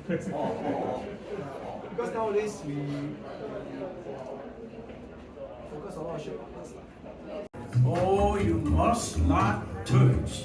Because nowadays we focus a lot on shape. Oh, you must not touch.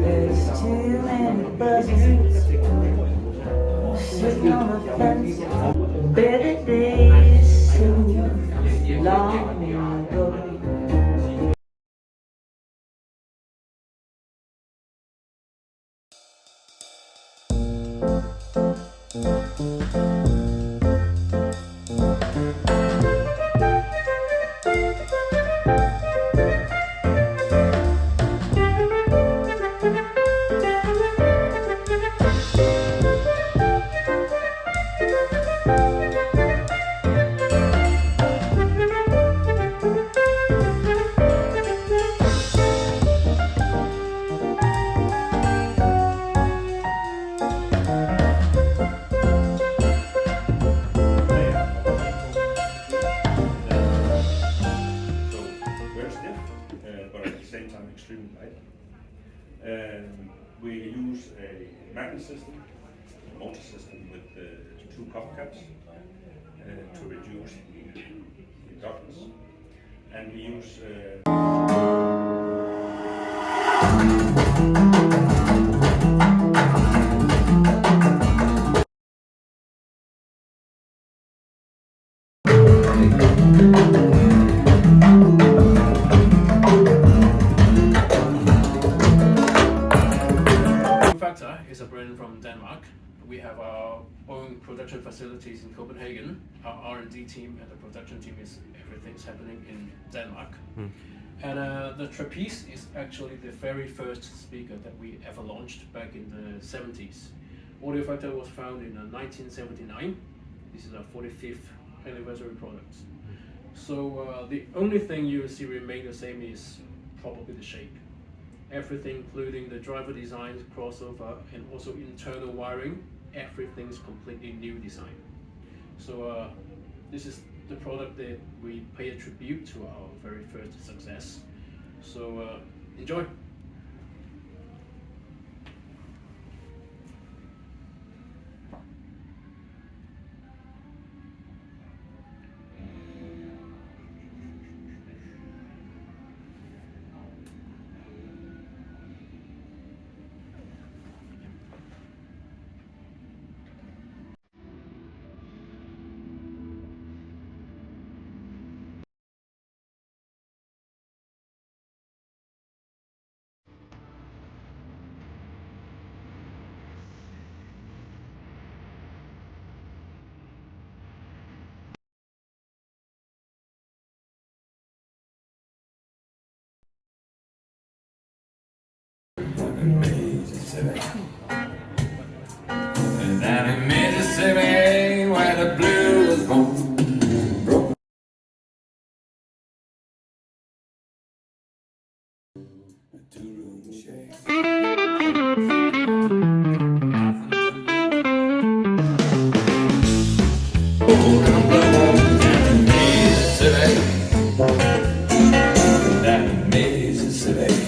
There's too many buzzes sitting on the fence. Better days so long ago. Extremely light. We use a magnet system, a motor system with two copper caps to reduce the inductance, and we use Audiovector is a brand from Denmark. We have our own production facilities in Copenhagen. Our R&D team and the production team everything's happening in Denmark. And the Trapeze is actually the very first speaker that we ever launched back in the 70s. Audiovector was founded in 1979. This is our 45th anniversary product. So the only thing you see remain the same is probably the shape. Everything, including the driver design, crossover, and also internal wiring, everything's completely new design. So this is the product that we pay a tribute to our very first success. So enjoy. And down in Mississippi, where the blue was born. A two-room shack. Down in Mississippi.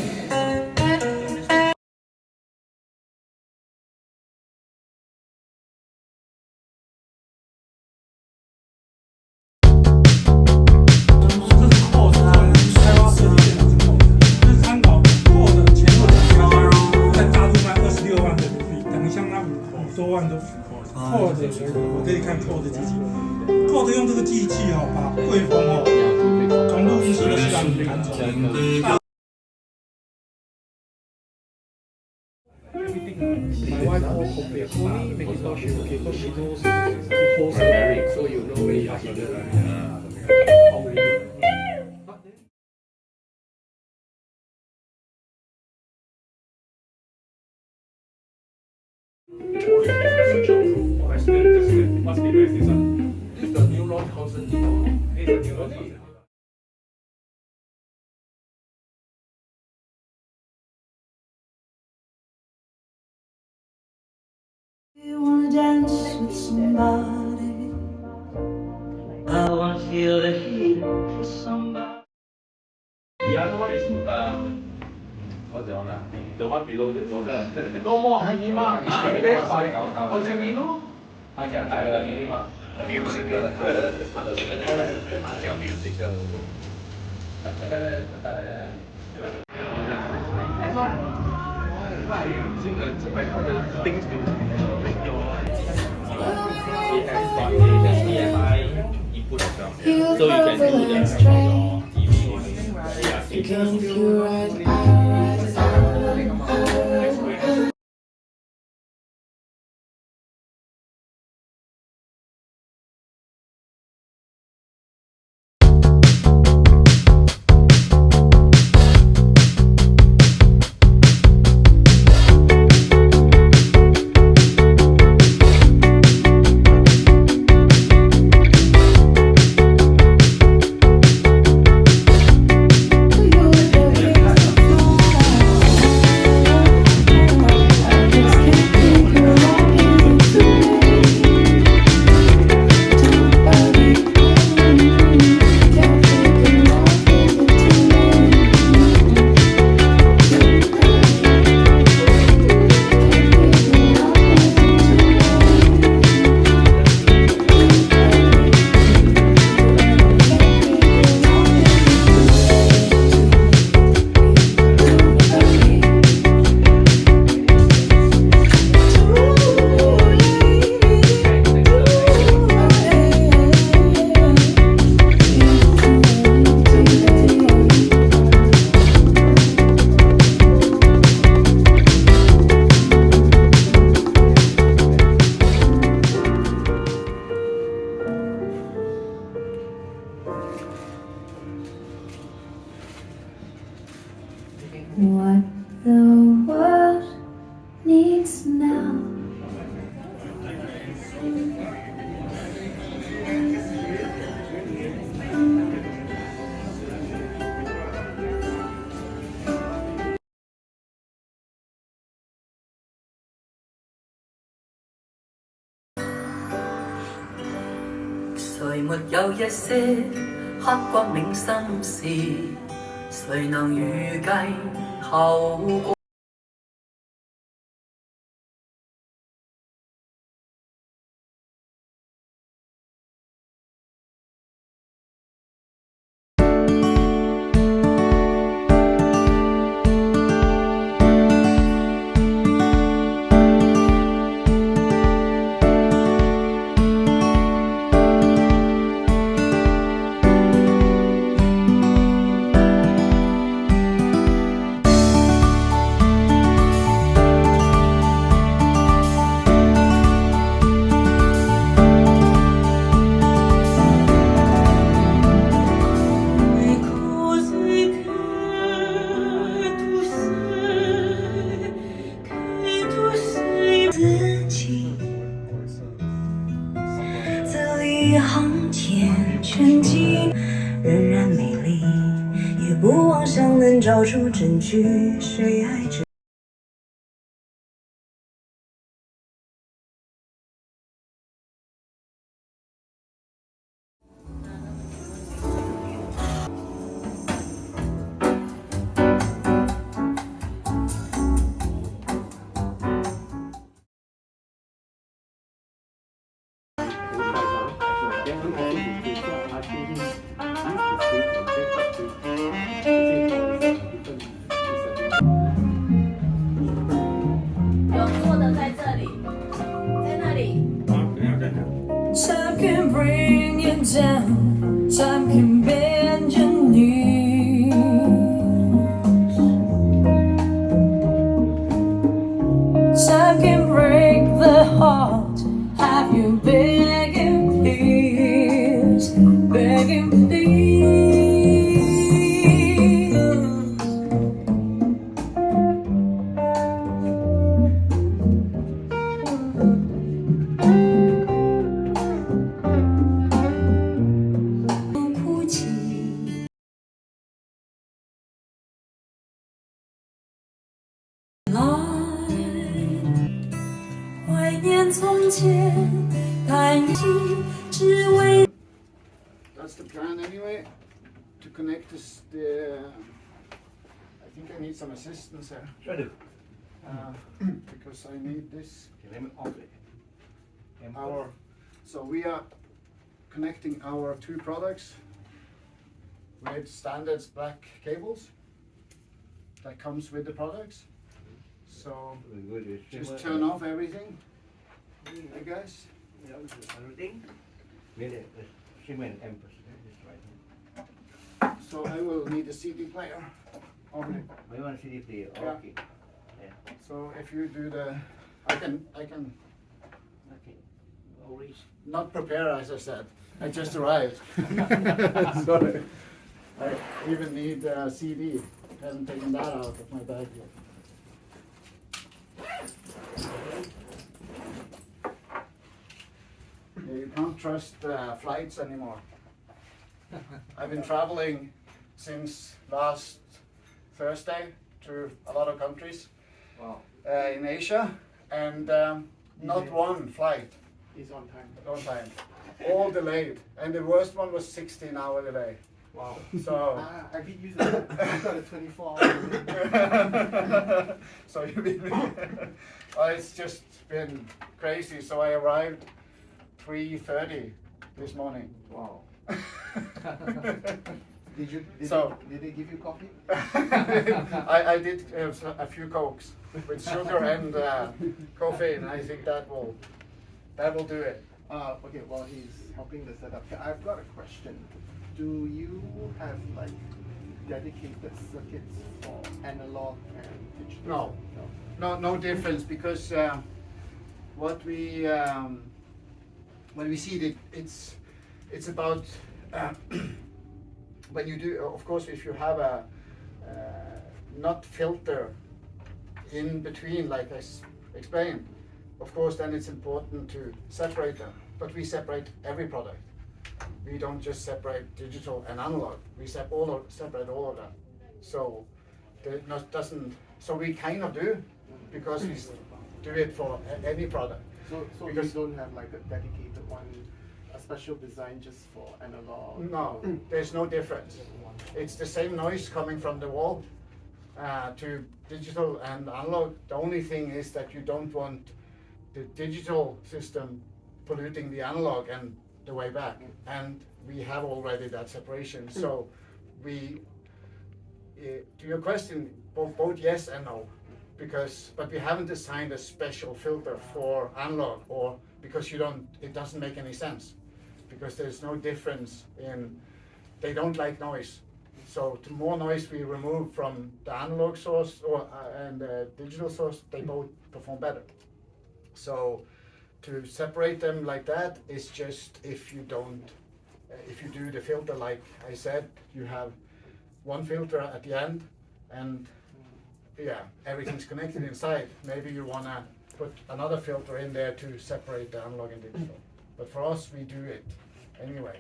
My wife all complete. Only McIntosh is okay because she knows it holds it, so you know where you are. Must be very decent. This is the new launch concert. This is the new launch concert. You wanna dance with somebody? I wanna feel the heat for somebody. The other one is what's the one? The one below the door. No more Yamaha. It's best by Audiovector. I can buy the Yamaha. Music. Things to make your input as well. So you can do the Again, if you ride, I ride. What the world needs now.誰沒有一些刻骨銘心事？誰能預計後果？行前全景仍然美丽，也不妄想能找出证据，谁爱着。来，怀念从前，但你只为。 That's the plan anyway. To connect this, the. I think I need some assistance here. Sure do. Because I need this. Okay, let me off it. So we are connecting our two products with standard black cables that comes with the products. So just turn off everything, I guess. Everything. Really, shimmer and empress. This right here. So I will need a CD player. Only. You want a CD player? Yeah. Okay. Yeah. So if you do the, I can Okay. Always. not prepare as I said. I just arrived. Sorry. I even need a CD. Haven't taken that out of my bag yet. Yeah, you can't trust flights anymore. I've been traveling since last Thursday to a lot of countries in Asia, and not one flight It's on time. on time. All delayed, and the worst one was 16-hour delay. Wow. So. I beat you to that. I got a 24 hour. So you beat me. It's just been crazy. So I arrived 3:30 this morning. Wow. Did they give you coffee? I did a few cokes with sugar and caffeine. I think that will do it. Okay, while he's helping the setup, I've got a question. Do you have like dedicated circuits for analog and digital? No difference, because what we when we see it, it's about when you do, of course, if you have a not filter in between, like I explained, of course, then it's important to separate them. But we separate every product. We don't just separate digital and analog. We separate all of them. So So we kind of do, because we do it for any product. So because you don't have like a dedicated one, a special design just for analog? No, there's no difference. It's the same noise coming from the wall to digital and analog. The only thing is that you don't want the digital system polluting the analog and the way back. And we have already that separation. So we, to your question, both yes and no. But we haven't designed a special filter for analog, or because it doesn't make any sense, because there's no difference they don't like noise. So the more noise we remove from the analog source and the digital source, they both perform better. So to separate them like that is just if you do the filter like I said, you have one filter at the end, and yeah, everything's connected inside. Maybe you want to put another filter in there to separate the analog and digital. But for us, we do it anyway.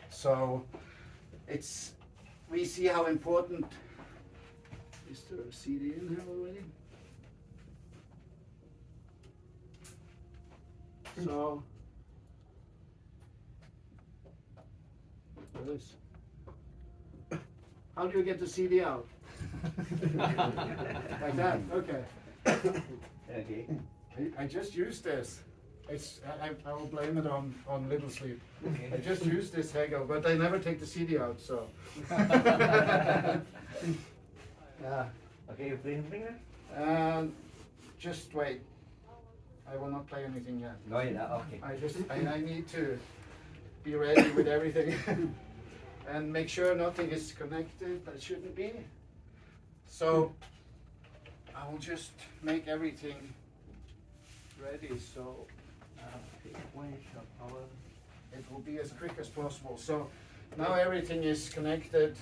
So we see how important. Is there a CD in here already? So there is. How do you get the CD out? Like that, okay. Okay. I just used this. I will blame it on little sleep. I just used this Hegel, but I never take the CD out, so. Yeah. Okay, you play something then? Just wait. I will not play anything yet. No, you're not. Okay. I need to be ready with everything and make sure nothing is connected that shouldn't be. So I will just make everything ready, so it will be as quick as possible. So now everything is connected.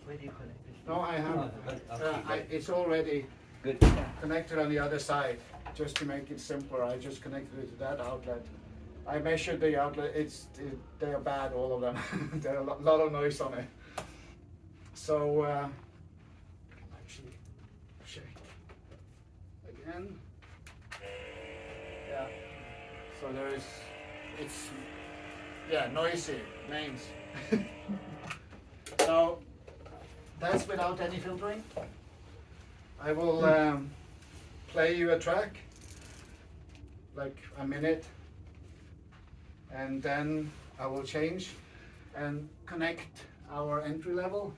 Where do you connect this? No, I have. It's already Good. connected on the other side. Just to make it simpler, I just connected it to that outlet. I measured the outlet. They are bad, all of them. There are a lot of noise on it. So actually, again. Yeah. So it's noisy names. So that's without any filtering. I will play you a track, like a minute, and then I will change and connect our entry level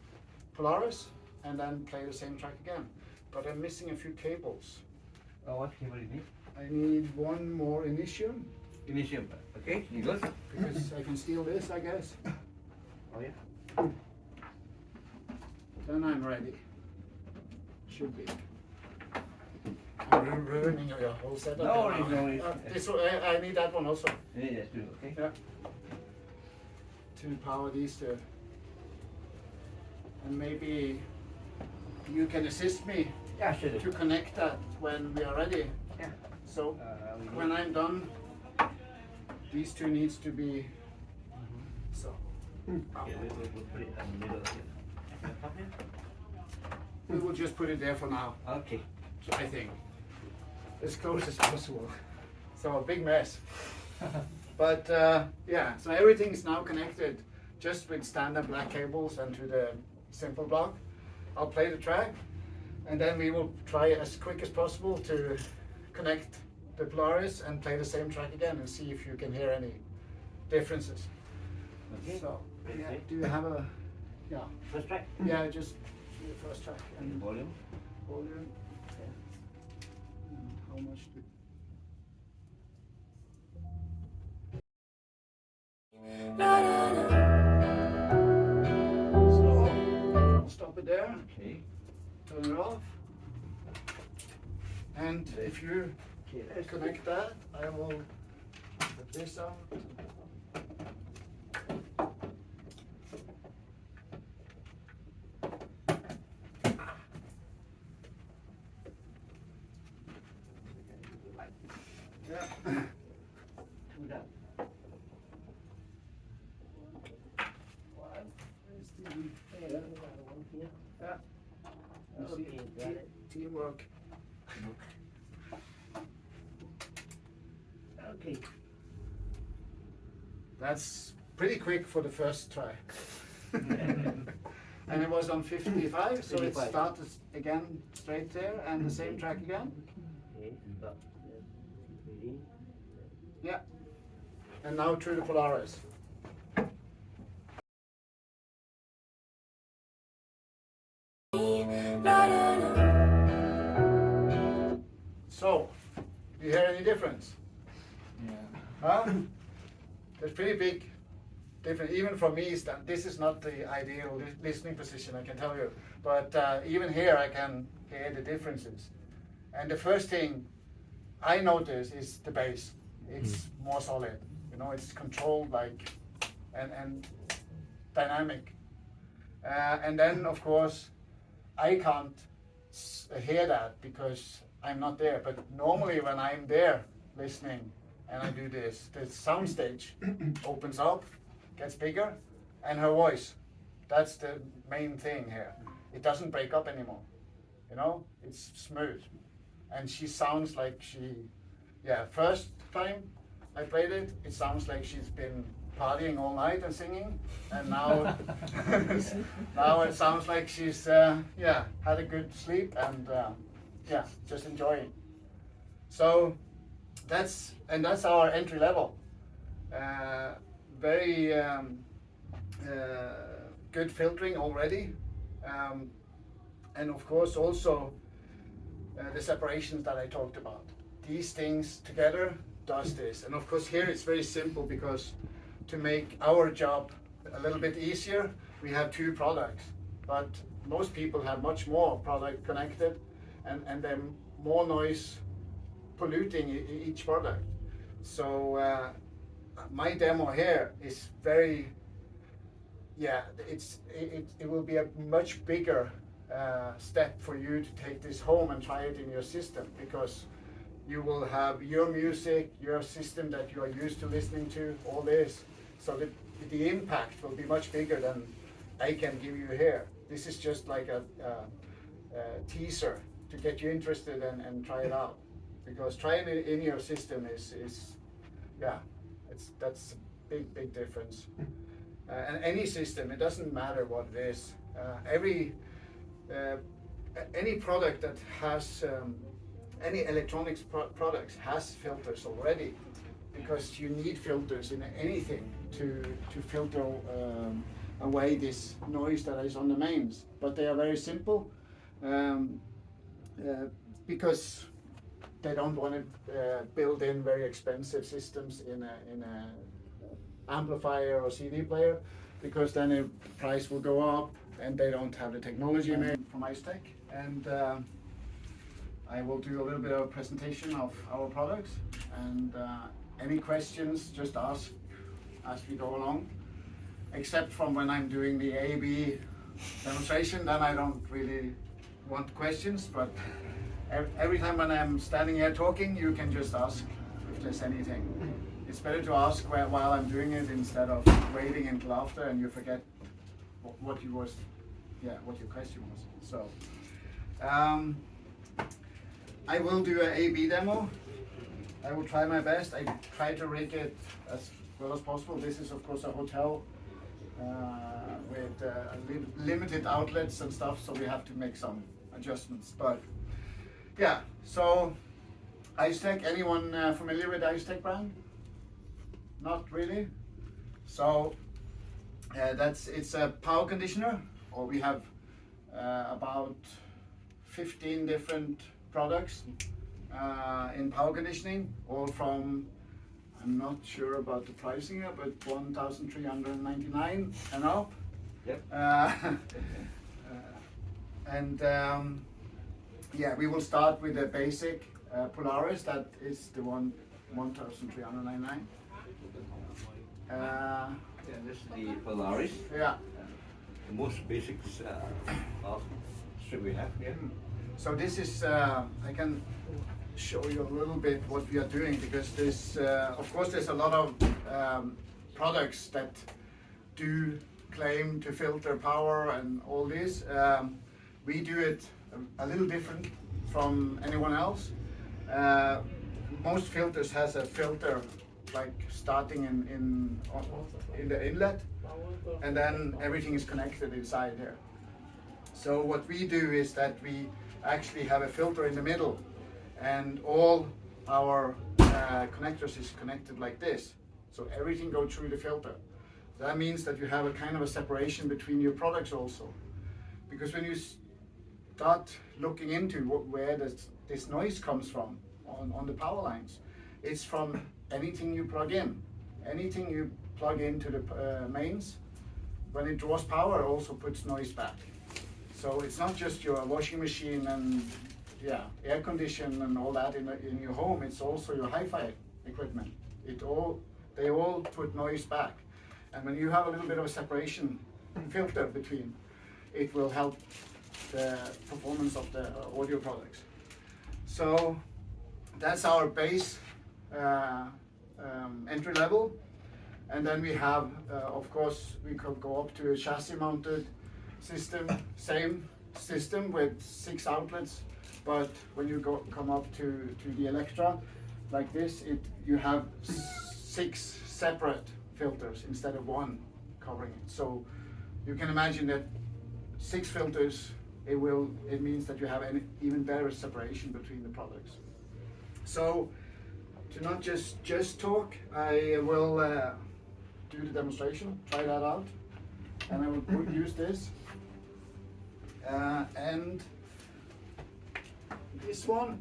Polaris and then play the same track again. But I'm missing a few cables. What cable you need? I need one more Initium, Initium. Okay, you good? because I can steal this, I guess. Oh yeah. Then I'm ready. Should be. I'm ruining your whole setup. No now. worries, no worries. This one, I need that one also. Yeah, that's true. Okay. Yeah. To power these two. And maybe you can assist me Yeah, sure. to connect that when we are ready. Yeah. So We when need- I'm done, these two needs to be so. Yeah, we'll put it in the middle here. Okay. We will just put it there for now, Okay. I think. As close as possible. So a big mess. But yeah, so everything's now connected just with standard black cables and to the simple block. I'll play the track and then we will try as quick as possible to connect the Polaris and play the same track again and see if you can hear any differences. Okay. So, yeah, Okay. do you have a, yeah, First track. yeah, just the first track And and volume. volume. And how much do So, I'll stop it there, Okay. turn it off. And if you Okay, let's connect that, I will put this out. Yeah. do that. Yeah. You see, Okay, got it. teamwork. Okay. That's pretty quick for the first try. And it was on 55, so it 55. started again straight there and the same track again. Okay. Stop. Ready. Yeah. And now through the Polaris. So, do you hear any difference? Yeah. Huh? There's pretty big difference. Even for me, this is not the ideal listening position, I can tell you. But even here, I can hear the differences. And the first thing I notice is the bass. It's more solid. You know, it's controlled like and dynamic. And then, of course, I can't hear that because I'm not there. But normally, when I'm there listening and I do this, the sound stage opens up, gets bigger, and her voice. That's the main thing here. It doesn't break up anymore. You know, it's smooth. And she sounds like first time I played it, it sounds like she's been partying all night and singing. And now, now it sounds like she's, had a good sleep and, just enjoying. So that's our entry level. Very good filtering already. And of course also the separations that I talked about. These things together does this. And of course here it's very simple because to make our job a little bit easier, we have two products. But most people have much more product connected and then more noise polluting each product. So my demo here is very, it will be a much bigger step for you to take this home and try it in your system, because you will have your music, your system that you are used to listening to, all this. So the impact will be much bigger than I can give you here. This is just like a teaser to get you interested and try it out. because trying it in your system is yeah, that's a big difference. And any system, it doesn't matter what it is. Any product that has any electronics products has filters already, because you need filters in anything to filter away this noise that is on the mains. But they are very simple because they don't want to build in very expensive systems in a amplifier or CD player, because then the price will go up and they don't have the technology made from Isotek. And I will do a little bit of a presentation of our products, and any questions just ask as we go along, except from when I'm doing the A/B demonstration, then I don't really want questions, but every time when I'm standing here talking, you can just ask if there's anything. It's better to ask while I'm doing it instead of waiting until after and you forget what your question was. So I will do an A/B demo. I will try my best. I try to rig it as well as possible. This is of course a hotel with limited outlets and stuff, so we have to make some adjustments. But yeah, so Isotek, anyone familiar with Isotek brand? Not really. So it's a power conditioner, or we have about 15 different products in power conditioning, all from, I'm not sure about the pricing here, but 1,399 and up. Yep. Yeah, we will start with the basic Polaris. That is the 1,399. Yeah, this is the Polaris. Yeah. The most basic strip we have here. So this is, I can show you a little bit what we are doing, because there's, of course, there's a lot of products that do claim to filter power and all this. We do it a little different from anyone else. Most filters has a filter like starting in the inlet, and then everything is connected inside here. So what we do is that we actually have a filter in the middle, and all our connectors is connected like this. So everything goes through the filter. That means that you have a kind of a separation between your products also. Because when you start looking into where this noise comes from on the power lines, it's from anything you plug in. Anything you plug into the mains, when it draws power, it also puts noise back. So it's not just your washing machine and air condition and all that in your home, it's also your hi-fi equipment. They all put noise back. And when you have a little bit of a separation filter between, it will help the performance of the audio products. So that's our base entry level. And then we have, of course, we could go up to a chassis mounted system, same system with 6 outlets. But when you come up to the Electra, like this, you have 6 separate filters instead of 1 covering it. So you can imagine that 6 filters, it means that you have an even better separation between the products. So to not just talk, I will do the demonstration, try that out, and I will use this. And this one,